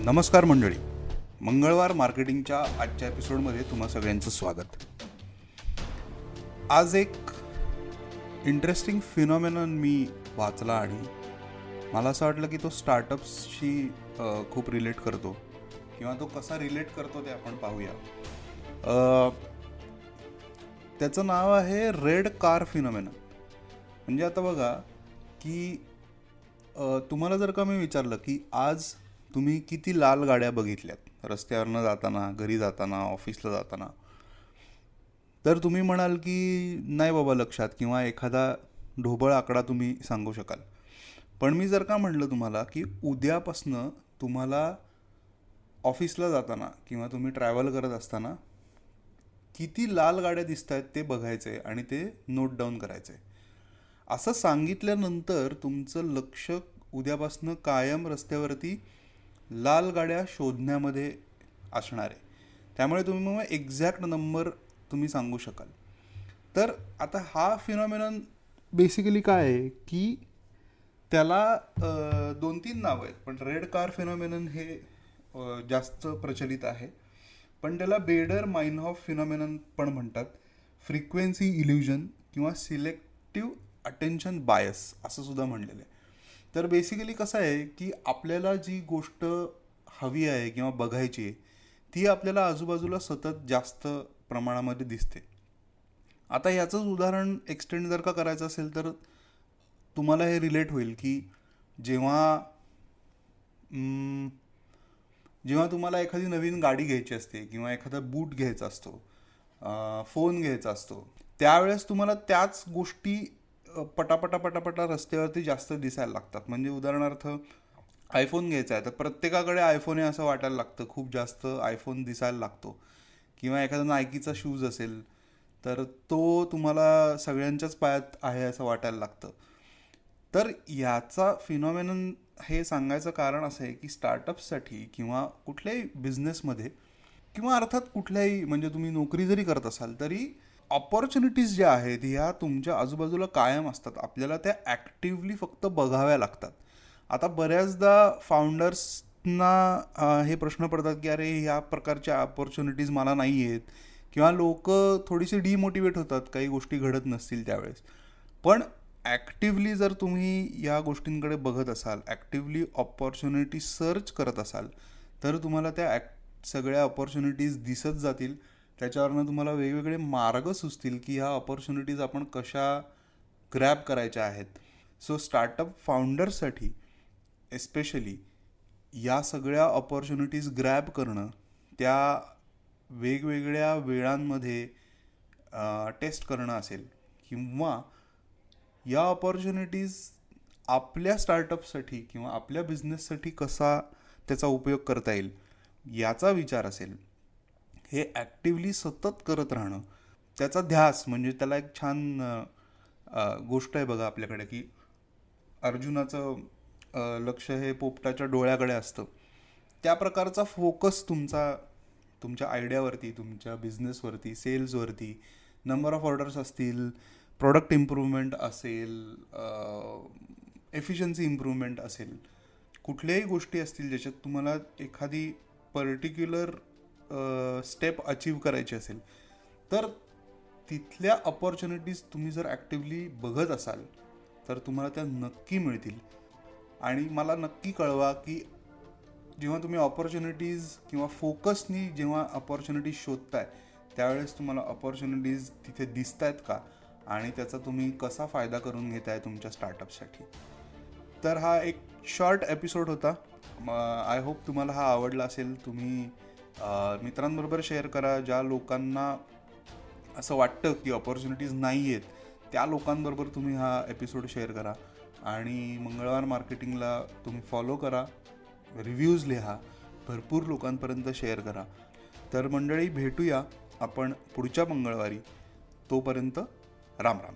नमस्कार मंडळी, मंगळवार मार्केटिंगच्या आजच्या एपिसोडमध्ये तुम्हा सगळ्यांचं स्वागत. आज एक इंटरेस्टिंग फिनॉमेनॉन मी वाचला आणि मला असं वाटलं की तो स्टार्टअप्सशी खूप रिलेट करतो किंवा तो कसा रिलेट करतो ते आपण पाहूया. त्याचं नाव आहे रेड कार फिनॉमेनॉन. म्हणजे आता बघा की तुम्हाला जर का मी विचारलं की आज तुम्ही किती लाल गाड्या बघितल्यात रस्त्यावरनं जाताना, घरी जाताना, ऑफिसला जाताना, तर तुम्ही म्हणाल की नाही बाबा लक्षात, किंवा एखादा ढोबळ आकडा तुम्ही सांगू शकाल. पण मी जर का म्हटलं तुम्हाला की उद्यापासनं तुम्हाला ऑफिसला जाताना किंवा तुम्ही ट्रॅव्हल करत असताना किती लाल गाड्या दिसत आहेत ते बघायचे आणि ते नोट डाऊन करायचे, असं सांगितल्यानंतर तुमचं लक्ष उद्यापासनं कायम रस्त्यावरती लाल गाड्या शोधण्यामध्ये असणार आहे. त्यामुळे तुम्ही मग एक्झॅक्ट नंबर तुम्ही सांगू शकाल. तर आता हा फिनॉमेनॉन बेसिकली काय आहे की त्याला 2-3 नावं आहेत, पण रेड कार फिनॉमेनॉन हे जास्त प्रचलित आहे. पण त्याला बेडर माइनहॉफ फिनॉमेनॉन पण म्हणतात, फ्रिक्वेन्सी इल्युजन किंवा सिलेक्टिव्ह अटेन्शन बायस असं सुद्धा म्हणलेलं आहे. तर बेसिकली कसं आहे की आपल्याला जी गोष्ट हवी आहे किंवा बघायची आहे ती आपल्याला आजूबाजूला सतत जास्त प्रमाणामध्ये दिसते. आता ह्याचंच उदाहरण एक्सटेंड जर का करायचं असेल तर तुम्हाला हे रिलेट होईल की जेव्हा जेव्हा तुम्हाला एखादी नवीन गाडी घ्यायची असते किंवा एखादा बूट घ्यायचा असतो, फोन घ्यायचा असतो, त्यावेळेस तुम्हाला त्याच गोष्टी पटापटा रस्त्यावरती जास्त दिसायला लागतात. म्हणजे उदाहरणार्थ आयफोन घ्यायचा आहे तर प्रत्येकाकडे आयफोन आहे असं वाटायला लागतं, खूप जास्त आयफोन दिसायला लागतो. किंवा एखादा नायकीचा शूज असेल तर तो तुम्हाला सगळ्यांच्याच पायात आहे असं वाटायला लागतं. तर याचा फिनॉमेनन हे सांगायचं कारण असं आहे की स्टार्टअप्ससाठी किंवा कुठल्याही बिझनेसमध्ये किंवा अर्थात कुठल्याही, म्हणजे तुम्ही नोकरी जरी करत असाल तरी ऑपॉर्च्युनिटीज ज्या आहेत ह्या तुमच्या आजूबाजूला कायम असतात. आपल्याला त्या ॲक्टिव्हली फक्त बघाव्या लागतात. आता बऱ्याचदा फाउंडर्सना हे प्रश्न पडतात की अरे ह्या प्रकारच्या ऑपॉर्च्युनिटीज मला नाही आहेत, किंवा लोक थोडीशी डिमोटिवेट होतात काही गोष्टी घडत नसतील त्यावेळेस. पण ॲक्टिव्हली जर तुम्ही या गोष्टींकडे बघत असाल, ॲक्टिव्हली ऑपॉर्च्युनिटी सर्च करत असाल, तर तुम्हाला त्या सगळ्या ऑपॉर्च्युनिटीज दिसत जातील. त्याच्यावरनं तुम्हाला वेगवेगळे मार्ग सुचतील की ह्या ऑपॉर्च्युनिटीज आपण कशा ग्रॅब करायच्या आहेत. सो स्टार्टअप फाउंडर्ससाठी एस्पेशली या सगळ्या ऑपॉर्च्युनिटीज ग्रॅब करणं, त्या वेगवेगळ्या वेळांमध्ये टेस्ट करणं असेल, किंवा या ऑपॉर्च्युनिटीज आपल्या स्टार्टअपसाठी किंवा आपल्या बिझनेससाठी कसा त्याचा उपयोग करता येईल याचा विचार असेल, हे ॲक्टिव्हली सतत करत राहणं, त्याचा ध्यास. म्हणजे त्याला एक छान गोष्ट आहे बघा आपल्याकडे की अर्जुनाचं लक्ष हे पोपटाच्या डोळ्याकडे असतं. त्या प्रकारचा फोकस तुमच्या आयडियावरती, तुमच्या बिझनेसवरती, सेल्सवरती, नंबर ऑफ ऑर्डर्स असतील, प्रोडक्ट इम्प्रूव्हमेंट असेल, एफिशियन्सी इम्प्रूव्हमेंट असेल, कुठल्याही गोष्टी असतील ज्याच्यात तुम्हाला एखादी पर्टिक्युलर स्टेप अचीव करायची असेल, तर तिथल्या ऑपॉर्च्युनिटीज तुम्ही जर ॲक्टिव्हली बघत असाल तर तुम्हाला त्या नक्की मिळतील. आणि मला नक्की कळवा की जेव्हा तुम्ही ऑपॉर्च्युनिटीज किंवा फोकसनी जेव्हा ऑपॉर्च्युनिटीज शोधताय त्यावेळेस तुम्हाला ऑपॉर्च्युनिटीज तिथे दिसत आहेत का, आणि त्याचा तुम्ही कसा फायदा करून घेताय तुमच्या स्टार्टअपसाठी. तर हा एक शॉर्ट एपिसोड होता. आय होप तुम्हाला हा आवडला असेल. तुम्ही मित्रांबरोबर शेअर करा. ज्या लोकांना असं वाटतं की ऑपॉर्च्युनिटीज नाही आहेत त्या लोकांबरोबर तुम्ही हा एपिसोड शेअर करा. आणि मंगळवार मार्केटिंगला तुम्ही फॉलो करा, रिव्ह्यूज लिहा, भरपूर लोकांपर्यंत शेअर करा. तर मंडळी, भेटूया आपण पुढच्या मंगळवारी. तोपर्यंत राम राम.